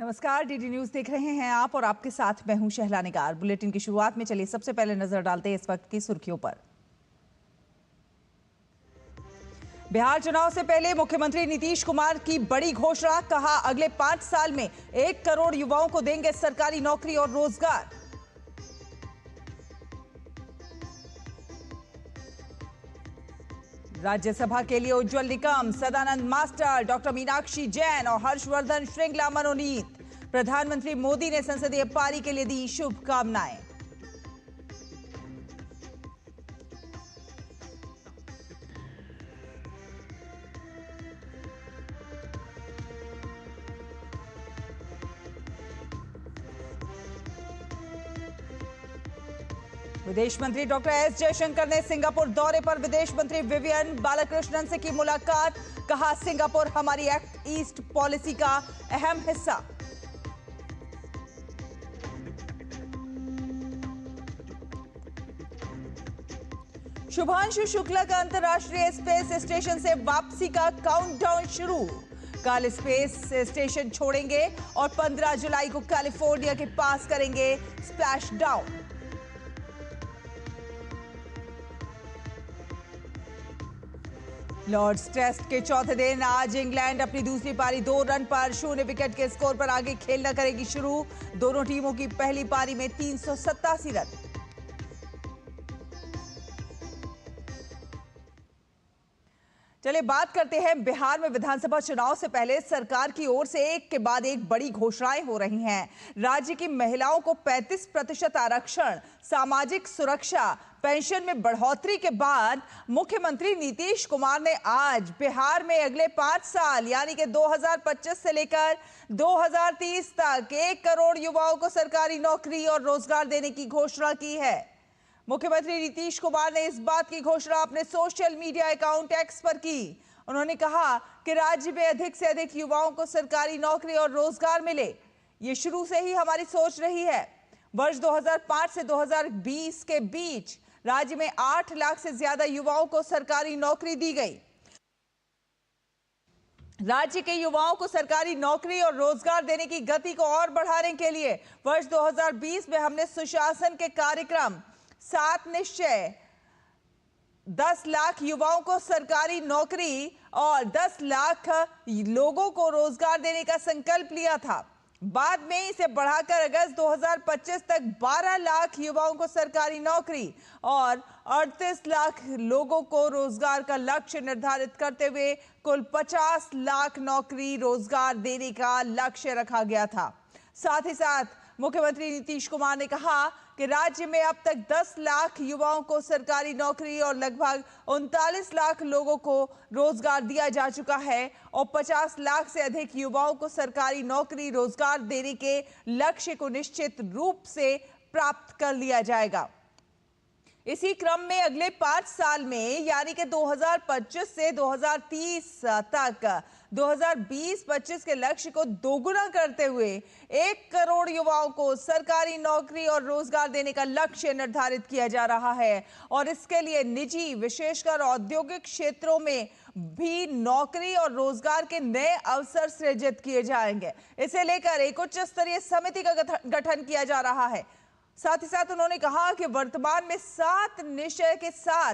नमस्कार, DD news देख रहे हैं आप और आपके साथ मैं हूं शहला निगार। बुलेटिन की शुरुआत में चलिए सबसे पहले नजर डालते हैं इस वक्त की सुर्खियों पर। बिहार चुनाव से पहले मुख्यमंत्री नीतीश कुमार की बड़ी घोषणा, कहा अगले 5 साल में 1 करोड़ युवाओं को देंगे सरकारी नौकरी और रोजगार। राज्यसभा के लिए उज्जवल निकम, सदानंद मास्टर, डॉक्टर मीनाक्षी जैन और हर्षवर्धन श्रृंगला मनोनीत। प्रधानमंत्री मोदी ने संसदीय पारी के लिए दी शुभकामनाएं। विदेश मंत्री डॉक्टर एस जयशंकर ने सिंगापुर दौरे पर विदेश मंत्री विवियन बालाकृष्णन से की मुलाकात, कहा सिंगापुर हमारी एक्ट ईस्ट पॉलिसी का अहम हिस्सा। शुभांशु शुक्ला का अंतर्राष्ट्रीय स्पेस स्टेशन से वापसी का काउंटडाउन शुरू। कल स्पेस स्टेशन छोड़ेंगे और 15 जुलाई को कैलिफोर्निया के पास करेंगे स्प्लैश डाउन। लॉर्ड्स टेस्ट के चौथे दिन आज इंग्लैंड अपनी दूसरी पारी 2 रन पर 0 विकेट के स्कोर पर आगे खेलना करेगी शुरू। दोनों टीमों की पहली पारी में 387 रन। चलिए बात करते हैं बिहार में विधानसभा चुनाव से पहले सरकार की ओर से एक के बाद एक बड़ी घोषणाएं हो रही हैं। राज्य की महिलाओं को 35% आरक्षण, सामाजिक सुरक्षा, पेंशन में बढ़ोतरी के बाद मुख्यमंत्री नीतीश कुमार ने आज बिहार में अगले 5 साल यानी कि 2025 से लेकर 2030 तक 1 करोड़ युवाओं को सरकारी नौकरी और रोजगार देने की घोषणा की है। मुख्यमंत्री नीतीश कुमार ने इस बात की घोषणा अपने सोशल मीडिया अकाउंट एक्स पर की। उन्होंने कहा कि राज्य में अधिक से अधिक युवाओं को सरकारी नौकरी और रोजगार मिले, ये शुरू से ही हमारी सोच रही है। वर्ष 2005 से 2020 के बीच राज्य में 8 लाख से ज्यादा युवाओं को सरकारी नौकरी दी गई। राज्य के युवाओं को सरकारी नौकरी और रोजगार देने की गति को और बढ़ाने के लिए वर्ष 2020 में हमने सुशासन के कार्यक्रम 7 निश्चय 10 लाख युवाओं को सरकारी नौकरी और 10 लाख लोगों को रोजगार देने का संकल्प लिया था। बाद में इसे बढ़ाकर अगस्त 2025 तक 12 लाख युवाओं को सरकारी नौकरी और 38 लाख लोगों को रोजगार का लक्ष्य निर्धारित करते हुए कुल 50 लाख नौकरी रोजगार देने का लक्ष्य रखा गया था। साथ ही साथ मुख्यमंत्री नीतीश कुमार ने कहा कि राज्य में अब तक 10 लाख युवाओं को सरकारी नौकरी और लगभग 39 लाख लोगों को रोजगार दिया जा चुका है और 50 लाख से अधिक युवाओं को सरकारी नौकरी रोजगार देने के लक्ष्य को निश्चित रूप से प्राप्त कर लिया जाएगा। इसी क्रम में अगले 5 साल में यानी कि 2025 से 2030 तक 2020-25 के लक्ष्य को दोगुना करते हुए 1 करोड़ युवाओं को सरकारी नौकरी और रोजगार देने का लक्ष्य निर्धारित किया जा रहा है और इसके लिए निजी विशेषकर औद्योगिक क्षेत्रों में भी नौकरी और रोजगार के नए अवसर सृजित किए जाएंगे। इसे लेकर एक उच्च स्तरीय समिति का गठन किया जा रहा है। साथ ही साथ उन्होंने कहा कि वर्तमान में 7 निश्चय के साथ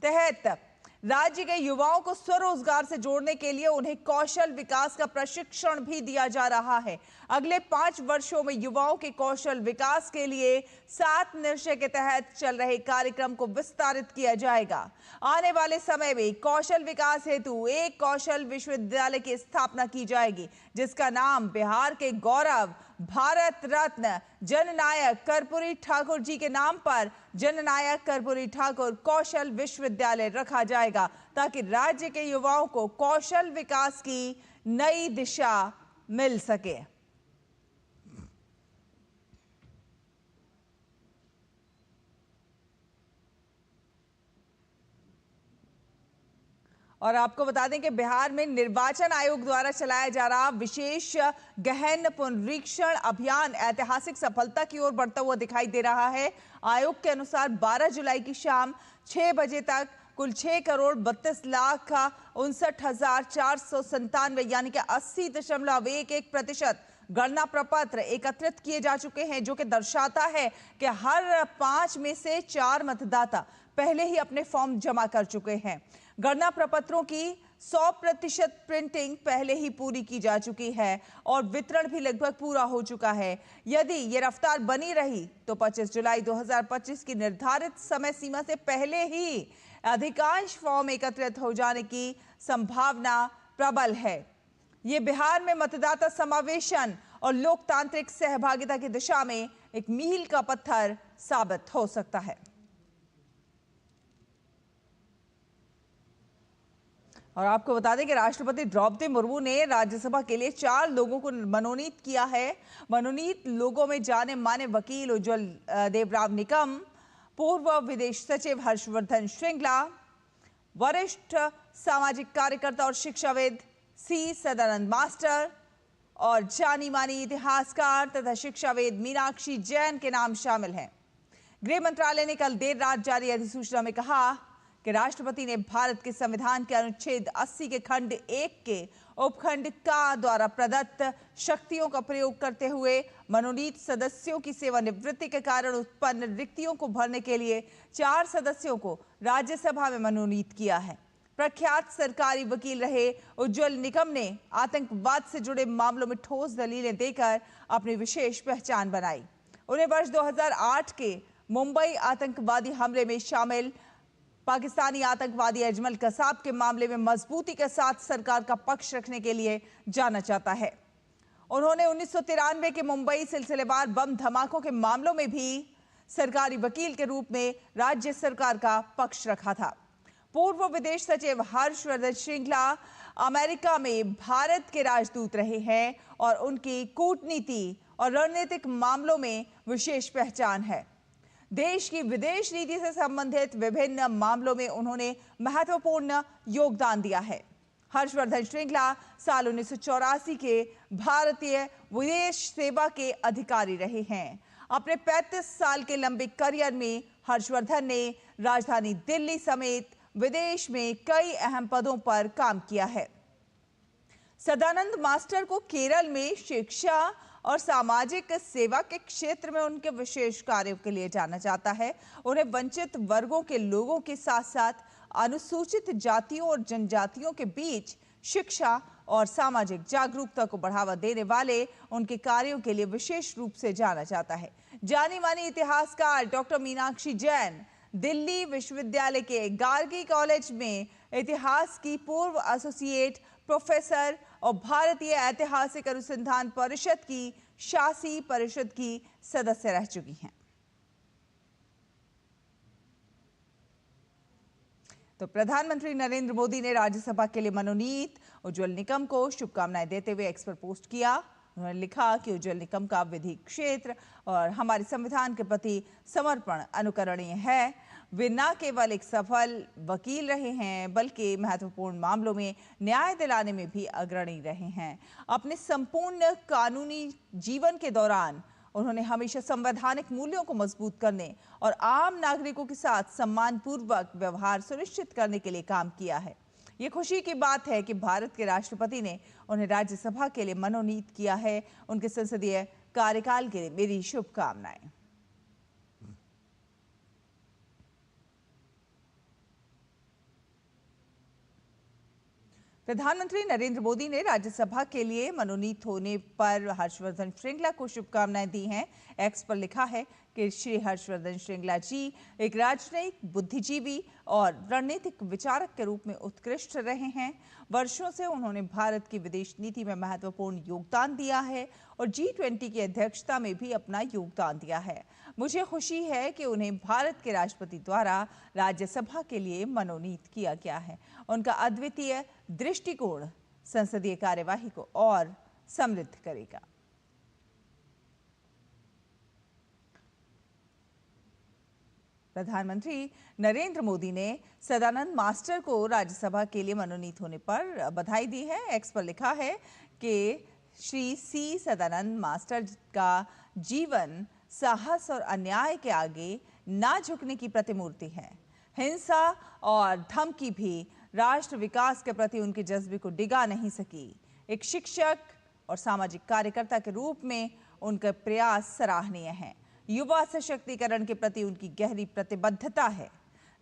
तहत राज्य के युवाओं को स्वरोजगार से जोड़ने के लिए उन्हें कौशल विकास का प्रशिक्षण भी दिया जा रहा है। अगले 5 वर्षों में युवाओं के कौशल विकास के लिए 7 निश्चय के तहत चल रहे कार्यक्रम को विस्तारित किया जाएगा। आने वाले समय में कौशल विकास हेतु एक कौशल विश्वविद्यालय की स्थापना की जाएगी, जिसका नाम बिहार के गौरव भारत रत्न जननायक कर्पूरी ठाकुर जी के नाम पर जननायक कर्पूरी ठाकुर कौशल विश्वविद्यालय रखा जाएगा, ताकि राज्य के युवाओं को कौशल विकास की नई दिशा मिल सके। और आपको बता दें कि बिहार में निर्वाचन आयोग द्वारा चलाया जा रहा विशेष गहन पुनरीक्षण अभियान ऐतिहासिक सफलता की ओर बढ़ता हुआ दिखाई दे रहा है। आयोग के अनुसार 12 जुलाई की शाम 6 बजे तक कुल 6,32,59,497 यानी कि 80.11% गणना प्रपत्र एकत्रित किए जा चुके हैं, जो कि दर्शाता है कि हर 5 में से 4 मतदाता पहले ही अपने फॉर्म जमा कर चुके हैं। गणना प्रपत्रों की 100% प्रिंटिंग पहले ही पूरी की जा चुकी है और वितरण भी लगभग पूरा हो चुका है। यदि ये रफ्तार बनी रही तो 25 जुलाई 2025 की निर्धारित समय सीमा से पहले ही अधिकांश फॉर्म एकत्रित हो जाने की संभावना प्रबल है। ये बिहार में मतदाता समावेशन और लोकतांत्रिक सहभागिता की दिशा में एक मील का पत्थर साबित हो सकता है। और आपको बता दें कि राष्ट्रपति द्रौपदी मुर्मू ने राज्यसभा के लिए 4 लोगों को मनोनीत किया है। मनोनीत लोगों में जाने माने वकील उज्ज्वल देवराव निकम, पूर्व विदेश सचिव हर्षवर्धन श्रृंगला, वरिष्ठ सामाजिक कार्यकर्ता और शिक्षाविद सी सदानंद मास्टर और जानी मानी इतिहासकार तथा शिक्षाविद मीनाक्षी जैन के नाम शामिल हैं। गृह मंत्रालय ने कल देर रात जारी अधिसूचना में कहा कि राष्ट्रपति ने भारत के संविधान के अनुच्छेद 80 के खंड 1 के उपखंड का द्वारा प्रदत्त शक्तियों का प्रयोग करते हुए मनोनीत सदस्यों की सेवानिवृत्ति के कारण उत्पन्न रिक्तियों को भरने के लिए 4 सदस्यों को राज्यसभा में मनोनीत किया है। प्रख्यात सरकारी वकील रहे उज्ज्वल निकम ने आतंकवाद से जुड़े मामलों में ठोस दलीलें देकर अपनी विशेष पहचान बनाई। उन्हें वर्ष 2008 के मुंबई आतंकवादी हमले में शामिल पाकिस्तानी आतंकवादी अजमल कसाब के मामले में मजबूती के साथ सरकार का पक्ष रखने के लिए जाना जाता है। उन्होंने 1993 के मुंबई सिलसिलेवार बम धमाकों के मामलों में भी सरकारी वकील के रूप में राज्य सरकार का पक्ष रखा था। पूर्व विदेश सचिव हर्षवर्धन श्रृंगला अमेरिका में भारत के राजदूत रहे हैं और उनकी कूटनीति और रणनीतिक मामलों में विशेष पहचान है। देश की विदेश नीति से संबंधित विभिन्न मामलों में उन्होंने महत्वपूर्ण योगदान दिया है। हर्षवर्धन श्रृंगला साल 1984 के भारतीय विदेश सेवा के अधिकारी रहे हैं। अपने 35 साल के लंबे करियर में हर्षवर्धन ने राजधानी दिल्ली समेत विदेश में कई अहम पदों पर काम किया है। सदानंद मास्टर को केरल में शिक्षा और सामाजिक सेवा के क्षेत्र में उनके विशेष कार्यों के लिए जाना जाता है। उन्हें वंचित वर्गों के लोगों के साथ साथ अनुसूचित जातियों और जनजातियों के बीच शिक्षा और सामाजिक जागरूकता को बढ़ावा देने वाले उनके कार्यों के लिए विशेष रूप से जाना जाता है। जानी मानी इतिहासकार डॉक्टर मीनाक्षी जैन दिल्ली विश्वविद्यालय के गार्गी कॉलेज में इतिहास की पूर्व एसोसिएट प्रोफेसर और भारतीय ऐतिहासिक अनुसंधान परिषद की शासी परिषद की सदस्य रह चुकी हैं। तो प्रधानमंत्री नरेंद्र मोदी ने राज्यसभा के लिए मनोनीत उज्ज्वल निकम को शुभकामनाएं देते हुए एक्स पर पोस्ट किया। उन्होंने लिखा कि उज्ज्वल निकम का विधि क्षेत्र और हमारे संविधान के प्रति समर्पण अनुकरणीय है। वे न केवल एक सफल वकील रहे हैं बल्कि महत्वपूर्ण मामलों में न्याय दिलाने में भी अग्रणी रहे हैं। अपने संपूर्ण कानूनी जीवन के दौरान उन्होंने हमेशा संवैधानिक मूल्यों को मजबूत करने और आम नागरिकों के साथ सम्मानपूर्वक व्यवहार सुनिश्चित करने के लिए काम किया है। ये खुशी की बात है कि भारत के राष्ट्रपति ने उन्हें राज्यसभा के लिए मनोनीत किया है। उनके संसदीय कार्यकाल के लिए मेरी शुभकामनाएं। प्रधानमंत्री नरेंद्र मोदी ने राज्यसभा के लिए मनोनीत होने पर हर्षवर्धन श्रृंगला को शुभकामनाएं दी हैं। एक्स पर लिखा है कि श्री हर्षवर्धन श्रृंगला जी एक राजनयिक बुद्धिजीवी और रणनीतिक विचारक के रूप में उत्कृष्ट रहे हैं। वर्षों से उन्होंने भारत की विदेश नीति में महत्वपूर्ण योगदान दिया है और G20 की अध्यक्षता में भी अपना योगदान दिया है। मुझे खुशी है कि उन्हें भारत के राष्ट्रपति द्वारा राज्यसभा के लिए मनोनीत किया गया है। उनका अद्वितीय दृष्टिकोण संसदीय कार्यवाही को और समृद्ध करेगा। प्रधानमंत्री नरेंद्र मोदी ने सदानंद मास्टर को राज्यसभा के लिए मनोनीत होने पर बधाई दी है। एक्स पर लिखा है कि श्री सी सदानंद मास्टर का जीवन साहस और अन्याय के आगे ना झुकने की प्रतिमूर्ति है। हिंसा और धमकी भी राष्ट्र विकास के प्रति उनके जज्बे को डिगा नहीं सकी। एक शिक्षक, और सामाजिक कार्यकर्ता के रूप में उनके प्रयास सराहनीय हैं। युवा सशक्तिकरण के प्रति उनकी गहरी प्रतिबद्धता है।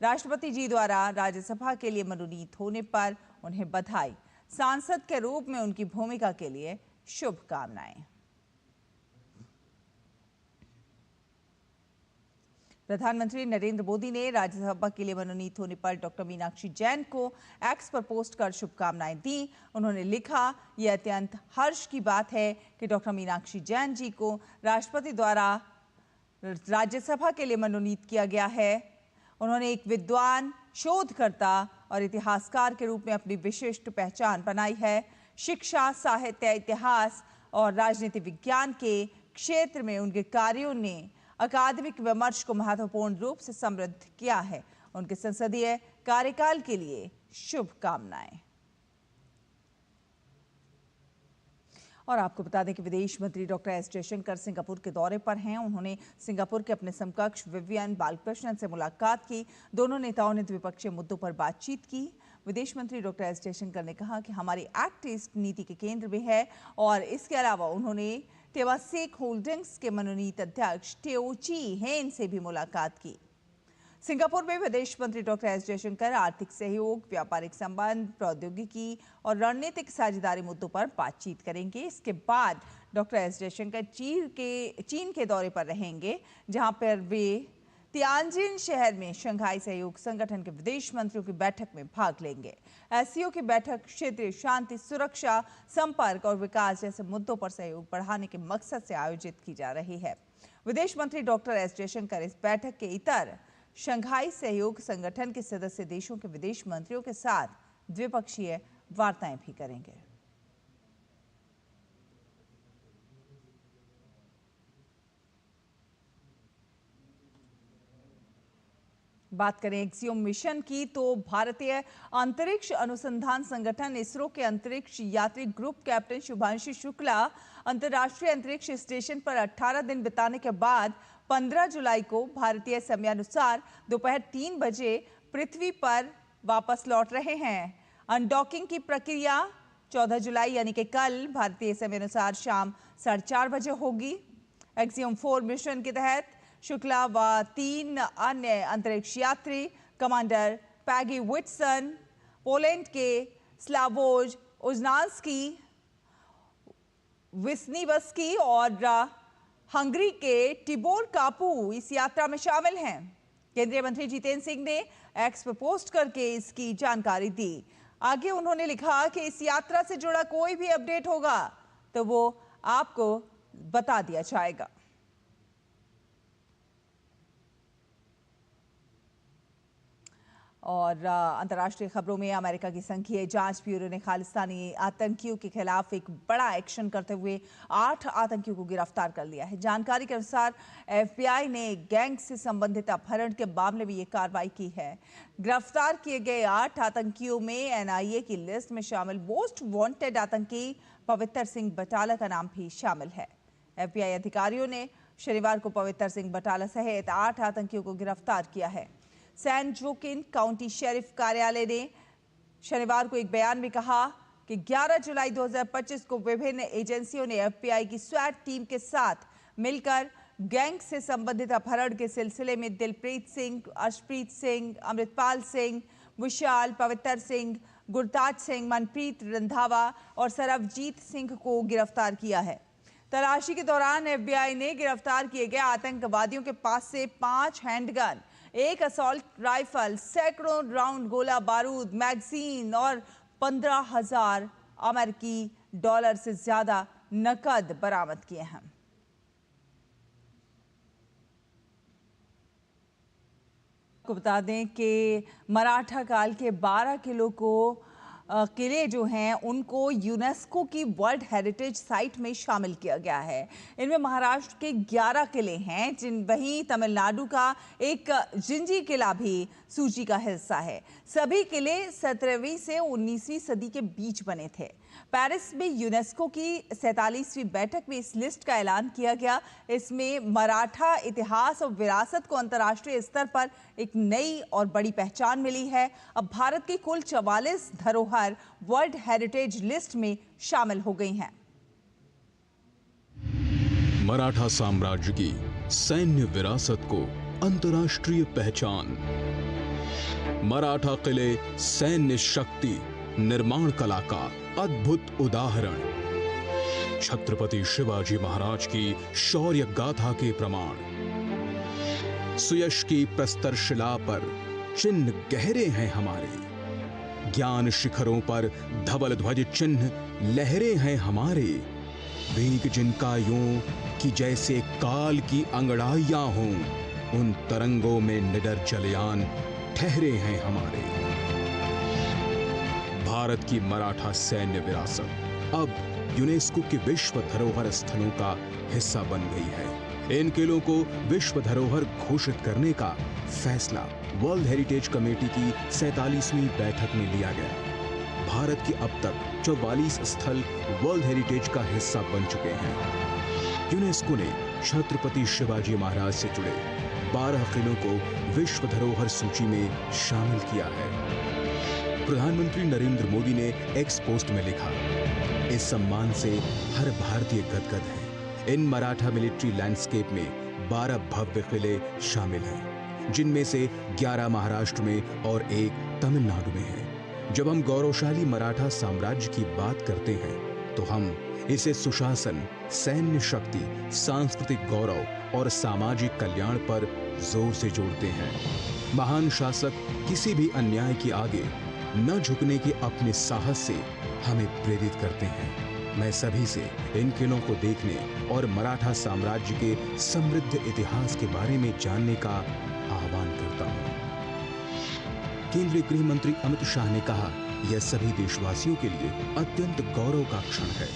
राष्ट्रपति जी द्वारा राज्यसभा के लिए मनोनीत होने पर उन्हें बधाई। सांसद के रूप में उनकी भूमिका के लिए शुभकामनाएं। प्रधानमंत्री नरेंद्र मोदी ने राज्यसभा के लिए मनोनीत होने पर डॉक्टर मीनाक्षी जैन को एक्स पर पोस्ट कर शुभकामनाएं दी। उन्होंने लिखा, यह अत्यंत हर्ष की बात है कि डॉक्टर मीनाक्षी जैन जी को राष्ट्रपति द्वारा राज्यसभा के लिए मनोनीत किया गया है। उन्होंने एक विद्वान, शोधकर्ता और इतिहासकार के रूप में अपनी विशिष्ट पहचान बनाई है। शिक्षा, साहित्य, इतिहास और राजनीति विज्ञान के क्षेत्र में उनके कार्यों ने अकादमिक विमर्श को महत्वपूर्ण रूप से समृद्ध किया है। उनके संसदीय कार्यकाल के लिए शुभकामनाएं। और आपको बता दें कि विदेश मंत्री डॉक्टर एस जयशंकर सिंगापुर के दौरे पर हैं। उन्होंने सिंगापुर के अपने समकक्ष विवियन बालकृष्णन से मुलाकात की। दोनों नेताओं ने द्विपक्षीय मुद्दों पर बातचीत की। विदेश मंत्री डॉक्टर एस जयशंकर ने कहा कि हमारी एक्ट ईस्ट नीति के केंद्र में है और इसके अलावा उन्होंने टेमासेक होल्डिंग्स के मनोनीत अध्यक्ष टेओ ची हेन से भी मुलाकात की। सिंगापुर में विदेश मंत्री डॉक्टर एस जयशंकर आर्थिक सहयोग, व्यापारिक संबंध, प्रौद्योगिकी और रणनीतिक साझेदारी मुद्दों पर बातचीत करेंगे। इसके बाद डॉक्टर एस जयशंकर चीन के दौरे पर रहेंगे, जहां पर वे तियानजिन शहर में शंघाई सहयोग संगठन के विदेश मंत्रियों की बैठक में भाग लेंगे। एससीओ की बैठक क्षेत्रीय शांति, सुरक्षा, संपर्क और विकास जैसे मुद्दों पर सहयोग बढ़ाने के मकसद से आयोजित की जा रही है। विदेश मंत्री डॉक्टर एस जयशंकर इस बैठक के इतर शंघाई सहयोग संगठन के सदस्य देशों के विदेश मंत्रियों के साथ द्विपक्षीय वार्ताएं भी करेंगे। बात करें एक्सियोम मिशन की, तो भारतीय अंतरिक्ष अनुसंधान संगठन इसरो के अंतरिक्ष यात्री ग्रुप कैप्टन शुभांशु शुक्ला अंतर्राष्ट्रीय अंतरिक्ष स्टेशन पर 18 दिन बिताने के बाद 15 जुलाई को भारतीय समयानुसार दोपहर 3 बजे पृथ्वी पर वापस लौट रहे हैं। अनडॉकिंग की प्रक्रिया 14 जुलाई यानी कि कल भारतीय समयानुसार शाम 4:30 बजे होगी। एक्सियोम 4 मिशन के तहत शुक्ला व 3 अन्य अंतरिक्ष यात्री कमांडर पैगी विटसन, पोलैंड के स्लावोज उजनास्की, विस्निवस्की और हंगरी के टिबोर कापू इस यात्रा में शामिल हैं। केंद्रीय मंत्री जितेंद्र सिंह ने एक्स पर पोस्ट करके इसकी जानकारी दी। आगे उन्होंने लिखा कि इस यात्रा से जुड़ा कोई भी अपडेट होगा तो वो आपको बता दिया जाएगा। और अंतर्राष्ट्रीय खबरों में अमेरिका की संघीय जांच ब्यूरो ने खालिस्तानी आतंकियों के खिलाफ एक बड़ा एक्शन करते हुए 8 आतंकियों को गिरफ्तार कर लिया है। जानकारी के अनुसार एफबीआई ने गैंग से संबंधित अपहरण के मामले में ये कार्रवाई की है। गिरफ्तार किए गए 8 आतंकियों में एनआईए की लिस्ट में शामिल मोस्ट वांटेड आतंकी पवित्र सिंह बटाला का नाम भी शामिल है। एफबीआई अधिकारियों ने शनिवार को पवित्र सिंह बटाला सहित 8 आतंकियों को गिरफ्तार किया है। सैन जोकिन काउंटी शेरिफ कार्यालय ने शनिवार को एक बयान में कहा कि 11 जुलाई 2025 को विभिन्न एजेंसियों ने एफबीआई की स्वैट टीम के साथ मिलकर गैंग से संबंधित अपहरण के सिलसिले में दिलप्रीत सिंह, अर्शप्रीत सिंह, अमृतपाल सिंह, विशाल, पवित्र सिंह, गुरताज सिंह, मनप्रीत रंधावा और सरबजीत सिंह को गिरफ्तार किया है। तलाशी के दौरान एफबीआई ने गिरफ्तार किए गए आतंकवादियों के पास से 5 हैंडगन, 1 असॉल्ट राइफल, सैकड़ों राउंड गोला बारूद, मैगजीन और 15,000 अमेरिकी डॉलर से ज्यादा नकद बरामद किए हैं। आपको बता दें कि मराठा काल के 12 किले जो हैं उनको यूनेस्को की वर्ल्ड हेरिटेज साइट में शामिल किया गया है। इनमें महाराष्ट्र के 11 किले हैं, वहीं तमिलनाडु का एक जिंजी किला भी सूची का हिस्सा है। सभी किले 17वीं से 19वीं सदी के बीच बने थे। पेरिस में यूनेस्को की 47वीं बैठक में इस लिस्ट का ऐलान किया गया। इसमें मराठा इतिहास और विरासत को अंतर्राष्ट्रीय स्तर पर एक नई और बड़ी पहचान मिली है। अब भारत की कुल 44 धरोहर वर्ल्ड हेरिटेज लिस्ट में शामिल हो गई हैं। मराठा साम्राज्य की सैन्य विरासत को अंतर्राष्ट्रीय पहचान। मराठा किले सैन्य शक्ति निर्माण कला का अद्भुत उदाहरण। छत्रपति शिवाजी महाराज की शौर्य गाथा के प्रमाण। सुयश की प्रस्तर शिला पर चिन्ह गहरे हैं हमारे। ज्ञान शिखरों पर धवल ध्वज चिन्ह लहरे हैं हमारे। वेग जिनका यूं कि जैसे काल की अंगड़ाइयां हों, उन तरंगों में निडर जलयान ठहरे हैं हमारे। भारत की मराठा सैन्य विरासत अब यूनेस्को के विश्व धरोहर स्थलों का हिस्सा बन गई है। इन किलों को विश्व धरोहर घोषित करने का फैसला वर्ल्ड हेरिटेज कमेटी की 47वीं बैठक में लिया गया। भारत के अब तक 44 स्थल वर्ल्ड हेरिटेज का हिस्सा बन चुके हैं। यूनेस्को ने छत्रपति शिवाजी महाराज से जुड़े 12 किलों को विश्व धरोहर सूची में शामिल किया है। प्रधानमंत्री नरेंद्र मोदी ने एक्स पोस्ट में लिखा, इस सम्मान से हर भारतीय गदगद है। इन मराठा मिलिट्री लैंडस्केप में 12 भव्य किले शामिल हैं, जिनमें से 11 महाराष्ट्र में और 1 तमिलनाडु में है। जब हम गौरवशाली मराठा साम्राज्य की बात करते हैं तो हम इसे सुशासन, सैन्य शक्ति, सांस्कृतिक गौरव और सामाजिक कल्याण पर जोर से जोड़ते हैं। महान शासक किसी भी अन्याय के आगे न झुकने के अपने साहस से हमें प्रेरित करते हैं। मैं सभी से इन किलों को देखने और मराठा साम्राज्य के समृद्ध इतिहास के बारे में जानने का आह्वान करता हूं। केंद्रीय गृह मंत्री अमित शाह ने कहा, यह सभी देशवासियों के लिए अत्यंत गौरव का क्षण है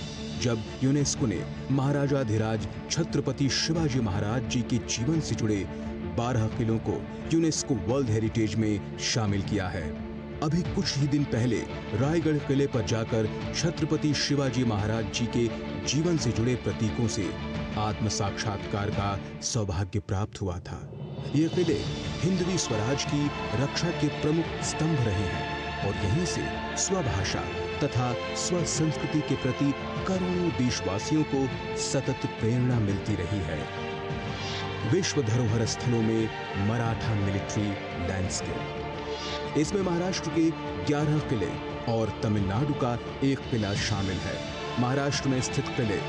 जब यूनेस्को ने महाराजाधिराज छत्रपति शिवाजी महाराज जी के जीवन से जुड़े 12 किलों को यूनेस्को वर्ल्ड हेरिटेज में शामिल किया है। अभी कुछ ही दिन पहले रायगढ़ किले पर जाकर छत्रपति शिवाजी महाराज जी के जीवन से जुड़े प्रतीकों से आत्म साक्षात्कार का सौभाग्य प्राप्त हुआ था। ये किले हिंदवी स्वराज की रक्षा के प्रमुख स्तंभ रहे हैं और यहीं से स्वभाषा तथा स्व संस्कृति के प्रति करोड़ों देशवासियों को सतत प्रेरणा मिलती रही है। विश्व धरोहर स्थलों में मराठा मिलिट्री लैंडस्केप, इसमें महाराष्ट्र के 11 किले और तमिलनाडु का 1 किला शामिल है। महाराष्ट्र में स्थित किले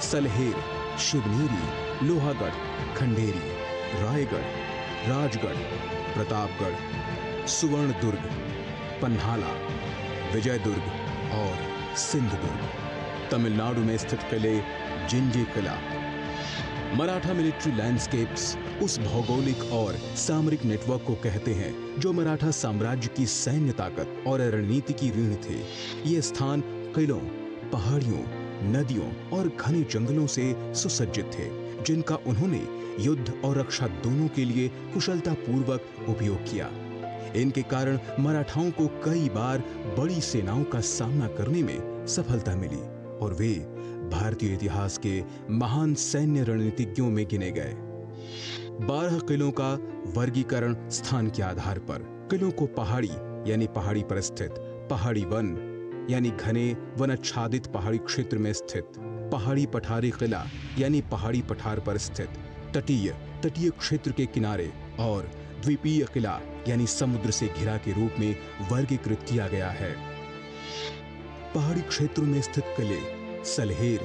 सलहेर, शिवनेरी, लोहागढ़, खंडेरी, रायगढ़, राजगढ़, प्रतापगढ़, सुवर्णदुर्ग, पन्हाला, विजयदुर्ग और सिंधुदुर्ग। तमिलनाडु में स्थित किले जिंजी किला। मराठा मिलिट्री लैंडस्केप्स उस भौगोलिक और सामरिक नेटवर्क को कहते हैं जो मराठा साम्राज्य की सैन्य ताकत और रणनीति की रीढ़ थे। ये स्थान किलों, पहाड़ियों, नदियों और घने जंगलों से सुसज्जित थे, जिनका उन्होंने युद्ध और रक्षा दोनों के लिए कुशलता पूर्वक उपयोग किया। इनके कारण मराठाओं को कई बार बड़ी सेनाओं का सामना करने में सफलता मिली और वे भारतीय इतिहास के महान सैन्य रणनीतिज्ञों में गिने गए। 12 किलों का वर्गीकरण स्थान के आधार पर। किलों को पहाड़ी यानी पहाड़ी पर स्थित, पहाड़ी वन यानी घने वनाच्छादित पहाड़ी क्षेत्र में स्थित, पहाड़ी पठारी किला यानी पहाड़ी पठार पर स्थित, तटीय क्षेत्र के किनारे और द्वीपीय किला यानी समुद्र से घिरा के रूप में वर्गीकृत किया गया है। पहाड़ी क्षेत्रों में स्थित किले सलहेर,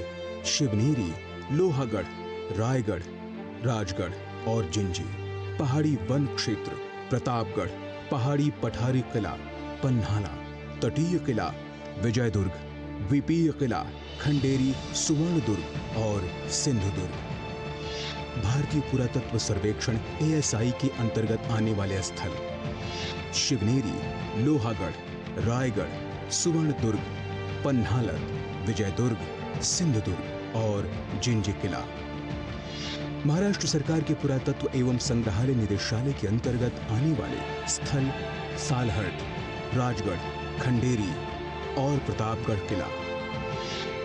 शिवनेरी, लोहागढ़, रायगढ़, राजगढ़ और जिंजी। पहाड़ी वन क्षेत्र प्रतापगढ़, पहाड़ी पठारी किला पन्हाला, तटीय किला विजयदुर्ग, द्वीपीय किला खंडेरी, सुवर्णदुर्ग और सिंधुदुर्ग। भारतीय पुरातत्व सर्वेक्षण ASI के अंतर्गत आने वाले स्थल शिवनेरी, लोहागढ़, रायगढ़, सुवर्णदुर्ग, पन्हाला, विजयदुर्ग, सिंधुदुर्ग और जिंजी किला। महाराष्ट्र सरकार के पुरातत्व एवं संग्रहालय निदेशालय के अंतर्गत आने वाले स्थल सालहट, राजगढ़, खंडेरी और प्रतापगढ़ किला।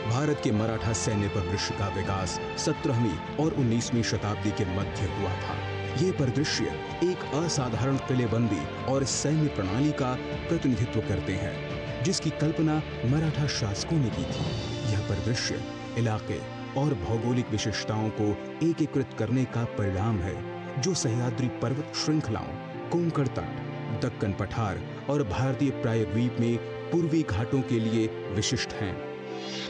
भारत के मराठा सैन्य परिदृश्य का विकास 17वीं और 19वीं शताब्दी के मध्य हुआ था। ये परिदृश्य एक असाधारण किलेबंदी और सैन्य प्रणाली का प्रतिनिधित्व करते हैं, जिसकी कल्पना मराठा शासकों ने की थी। यह परिदृश्य इलाके और भौगोलिक विशेषताओं को एकीकृत करने का परिणाम है, जो सह्याद्री पर्वत श्रृंखलाओं, कोंकण तट, दक्कन पठार और भारतीय प्रायद्वीप में पूर्वी घाटों के लिए विशिष्ट हैं।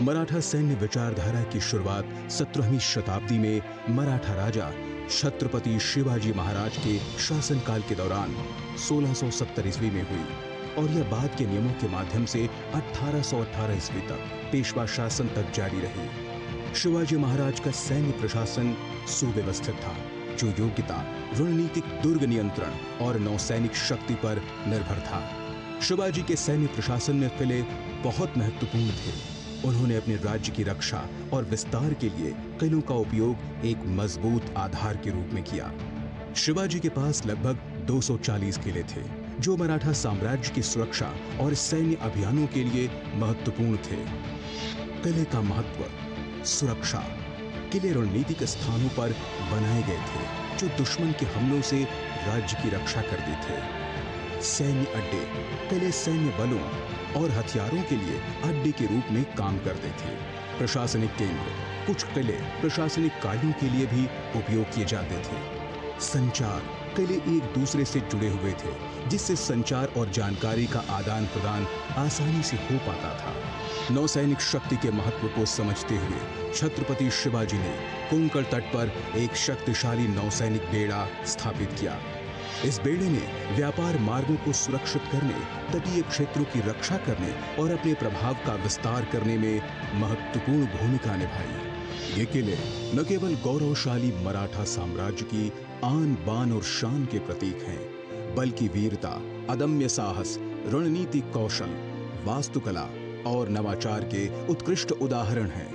मराठा सैन्य विचारधारा की शुरुआत 17वीं शताब्दी में मराठा राजा छत्रपति शिवाजी महाराज के शासनकाल के दौरान 1670 ईस्वी में हुई और यह बाद के नियमों के माध्यम से 1818 ईस्वी तक पेशवा शासन तक जारी रही। शिवाजी महाराज का सैन्य प्रशासन सुव्यवस्थित था, जो योग्यता, रणनीतिक दुर्ग नियंत्रण और नौसैनिक शक्ति पर निर्भर था। शिवाजी के सैन्य प्रशासन में किले बहुत महत्वपूर्ण थे। उन्होंने अपने राज्य की रक्षा और विस्तार के लिए किलों का उपयोग एक मजबूत आधार के रूप में किया। शिवाजी के पास लगभग 240 किले थे, जो मराठा साम्राज्य की सुरक्षा और सैन्य अभियानों के लिए महत्वपूर्ण थे। किले का महत्व, सुरक्षा। किले रणनीतिक स्थानों पर बनाए गए थे, जो दुश्मन के हमलों से राज्य की रक्षा करते थे। सैन्य अड्डे, किले सैन्य बलों और हथियारों के लिए अड्डे के रूप में काम करते थे। प्रशासनिक केंद्र, कुछ किले प्रशासनिक कार्यों के लिए भी उपयोग किए जाते थे। संचार, किले एक दूसरे से जुड़े हुए थे, जिससे संचार और जानकारी का आदान प्रदान आसानी से हो पाता था। नौसैनिक शक्ति के महत्व को समझते हुए छत्रपति शिवाजी ने कोंकण तट पर एक शक्तिशाली नौसैनिक बेड़ा स्थापित किया। इस बेड़े ने व्यापार मार्गों को सुरक्षित करने, तटीय क्षेत्रों की रक्षा करने और अपने प्रभाव का विस्तार करने में महत्वपूर्ण भूमिका निभाई। ये किले न केवल गौरवशाली मराठा साम्राज्य की आन बान और शान के प्रतीक हैं, बल्कि वीरता, अदम्य साहस, रणनीतिक कौशल, वास्तुकला और नवाचार के उत्कृष्ट उदाहरण हैं।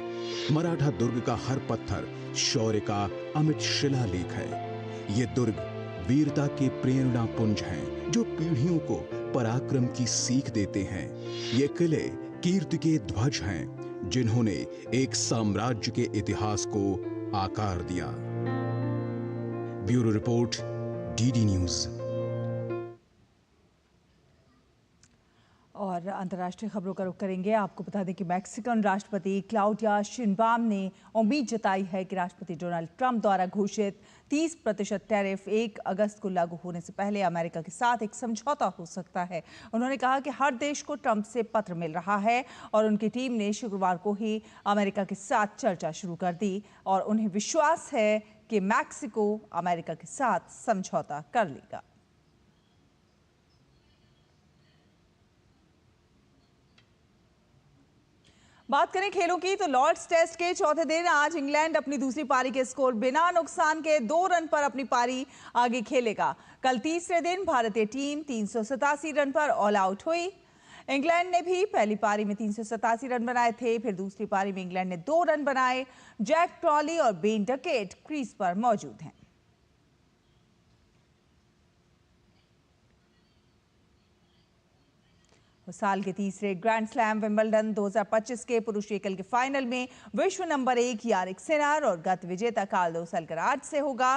मराठा दुर्ग का हर पत्थर शौर्य का अमिट शिलालेख है। ये दुर्ग वीरता के प्रेरणा पुंज हैं, जो पीढ़ियों को पराक्रम की सीख देते हैं। ये किले कीर्ति के ध्वज हैं, जिन्होंने एक साम्राज्य के इतिहास को आकार दिया। Bureau report, DD news. और अंतर्राष्ट्रीय खबरों का रुख करेंगे। आपको बता दें कि मैक्सिकन राष्ट्रपति क्लाउडिया शिनबाम ने उम्मीद जताई है कि राष्ट्रपति डोनाल्ड ट्रंप द्वारा घोषित 30% टैरिफ 1 अगस्त को लागू होने से पहले अमेरिका के साथ एक समझौता हो सकता है। उन्होंने कहा कि हर देश को ट्रंप से पत्र मिल रहा है और उनकी टीम ने शुक्रवार को ही अमेरिका के साथ चर्चा शुरू कर दी और उन्हें विश्वास है कि मैक्सिको अमेरिका के साथ समझौता कर लेगा। बात करें खेलों की तो लॉर्ड्स टेस्ट के चौथे दिन आज इंग्लैंड अपनी दूसरी पारी के स्कोर बिना नुकसान के 2 रन पर अपनी पारी आगे खेलेगा। कल तीसरे दिन भारतीय टीम 387 रन पर ऑल आउट हुई। इंग्लैंड ने भी पहली पारी में 387 रन बनाए थे, फिर दूसरी पारी में इंग्लैंड ने 2 रन बनाए। जैक ट्रॉली और बेन डकेट क्रीज पर मौजूद हैं। साल के तीसरे ग्रैंड स्लैम विंबलडन 2025 के पुरुष एकल के फाइनल में विश्व नंबर 1 यानिक सिनर और गत विजेता कार्लोस अल्कराज से होगा।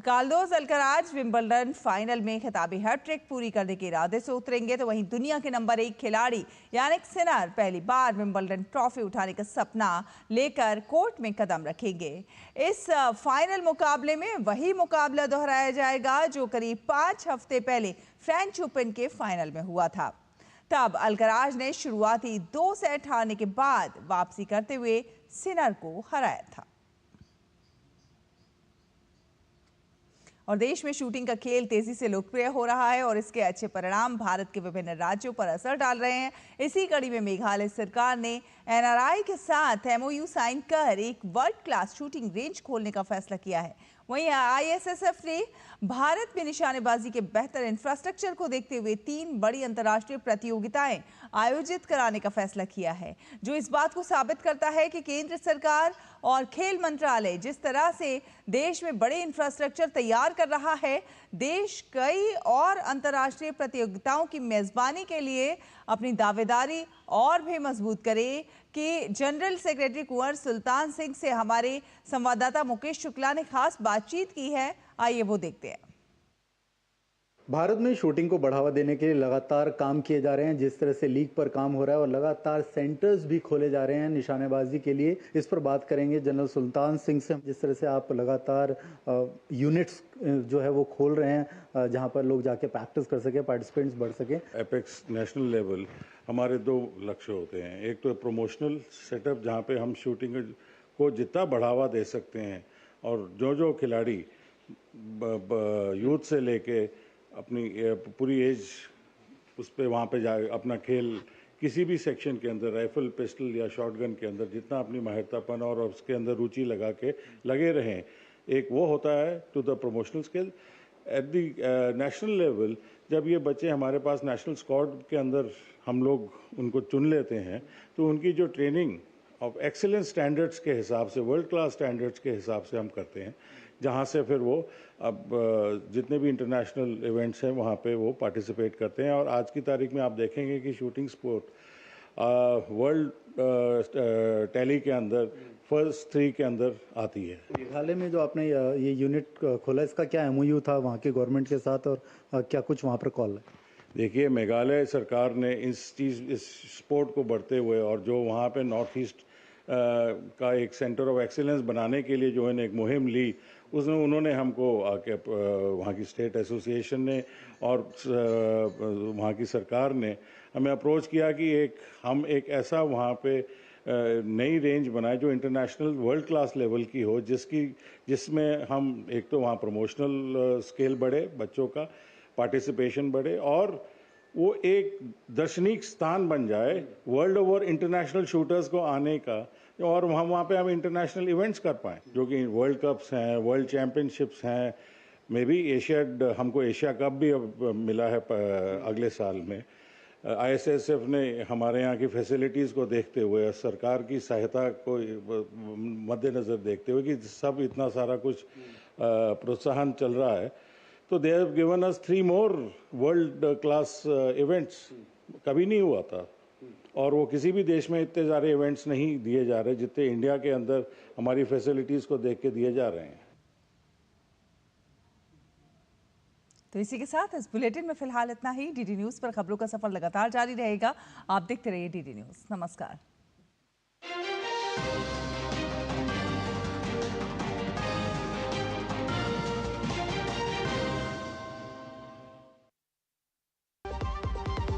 कार्लोस अल्कराज विंबलडन फाइनल में खिताबी हैट्रिक पूरी करने के इरादे से उतरेंगे, तो वहीं दुनिया के नंबर 1 खिलाड़ी यानिक सिनर पहली बार विंबलडन ट्रॉफी उठाने का सपना लेकर कोर्ट में कदम रखेंगे। इस फाइनल मुकाबले में वही मुकाबला दोहराया जाएगा जो करीब 5 हफ्ते पहले फ्रेंच ओपन के फाइनल में हुआ था। तब अल्कराज ने शुरुआती 2 सेट हारने के बाद वापसी करते हुए सिनर को हराया था। और देश में शूटिंग का खेल तेजी से लोकप्रिय हो रहा है और इसके अच्छे परिणाम भारत के विभिन्न राज्यों पर असर डाल रहे हैं। इसी कड़ी में मेघालय सरकार ने एनआरआई के साथ एमओयू साइन कर एक वर्ल्ड क्लास शूटिंग रेंज खोलने का फैसला किया है। वहीं आईएसएसएफ ने भारत में निशानेबाजी के बेहतर इंफ्रास्ट्रक्चर को देखते हुए 3 बड़ी अंतर्राष्ट्रीय प्रतियोगिताएं आयोजित कराने का फैसला किया है, जो इस बात को साबित करता है कि केंद्र सरकार और खेल मंत्रालय जिस तरह से देश में बड़े इंफ्रास्ट्रक्चर तैयार कर रहा है, देश कई और अंतर्राष्ट्रीय प्रतियोगिताओं की मेजबानी के लिए अपनी दावेदारी और भी मजबूत करे। कि जनरल सेक्रेटरी कुंवर सुल्तान सिंह से हमारे संवाददाता मुकेश शुक्ला ने खास बातचीत की है, आइए वो देखते हैं। भारत में शूटिंग को बढ़ावा देने के लिए लगातार काम किए जा रहे हैं। जिस तरह से लीग पर काम हो रहा है और लगातार सेंटर्स भी खोले जा रहे हैं निशानेबाजी के लिए, इस पर बात करेंगे जनरल सुल्तान सिंह से। जिस तरह से आप लगातार यूनिट्स जो है वो खोल रहे हैं जहां पर लोग जाके प्रैक्टिस कर सके, पार्टिसिपेंट्स बढ़ सके। एपेक्स नेशनल लेवल हमारे दो लक्ष्य होते हैं। एक तो प्रमोशनल सेटअप जहां पे हम शूटिंग को जितना बढ़ावा दे सकते हैं और जो खिलाड़ी यूथ से लेके अपनी पूरी एज उस पर वहाँ पे जा अपना खेल किसी भी सेक्शन के अंदर, राइफल, पिस्टल या शॉटगन के अंदर जितना अपनी माहिरतापन और उसके अंदर रुचि लगा के लगे रहें, एक वो होता है to the promotional skill. At the national level जब ये बच्चे हमारे पास नेशनल स्क्वाड के अंदर हम लोग उनको चुन लेते हैं तो उनकी जो ट्रेनिंग ऑफ एक्सीलेंस स्टैंडर्ड्स के हिसाब से, वर्ल्ड क्लास स्टैंडर्ड्स के हिसाब से हम करते हैं, जहाँ से फिर वो अब जितने भी इंटरनेशनल इवेंट्स हैं वहाँ पे वो पार्टिसिपेट करते हैं। और आज की तारीख में आप देखेंगे कि शूटिंग स्पोर्ट वर्ल्ड टैली के अंदर फर्स्ट 3 के अंदर आती है। मेघालय में जो आपने ये यूनिट खोला, इसका क्या एमओयू था वहाँ के गवर्नमेंट के साथ और क्या कुछ वहाँ पर कॉल है? देखिए, मेघालय सरकार ने इस स्पोर्ट को बढ़ते हुए और जो वहाँ पे नॉर्थ ईस्ट का एक सेंटर ऑफ एक्सीलेंस बनाने के लिए जो है एक मुहिम ली, उसमें उन्होंने हमको आके वहाँ की स्टेट एसोसिएशन ने और वहाँ की सरकार ने हमें अप्रोच किया कि हम एक ऐसा वहाँ पे नई रेंज बनाए जो इंटरनेशनल वर्ल्ड क्लास लेवल की हो, जिसमें हम एक तो वहाँ प्रमोशनल स्केल बढ़े, बच्चों का पार्टिसिपेशन बढ़े और वो एक दर्शनीय स्थान बन जाए वर्ल्ड ओवर इंटरनेशनल शूटर्स को आने का, और वहाँ पे हम इंटरनेशनल इवेंट्स कर पाएँ, जो कि वर्ल्ड कप्स हैं, वर्ल्ड चैम्पियनशिप्स हैं, मे बी हमको एशिया कप भी अब मिला है अगले साल में। ISSF ने हमारे यहाँ की फैसिलिटीज़ को देखते हुए, सरकार की सहायता को मद्देनज़र देखते हुए कि सब इतना सारा कुछ प्रोत्साहन चल रहा है, तो they have given us 3 more world class events. कभी नहीं हुआ था और वो किसी भी देश में इतने सारे इवेंट्स नहीं दिए जा रहे जितने इंडिया के अंदर हमारी फैसिलिटीज़ को देख के दिए जा रहे हैं। तो इसी के साथ इस बुलेटिन में फिलहाल इतना ही। डीडी न्यूज़ पर खबरों का सफर लगातार जारी रहेगा। आप देखते रहिए डीडी न्यूज़। नमस्कार।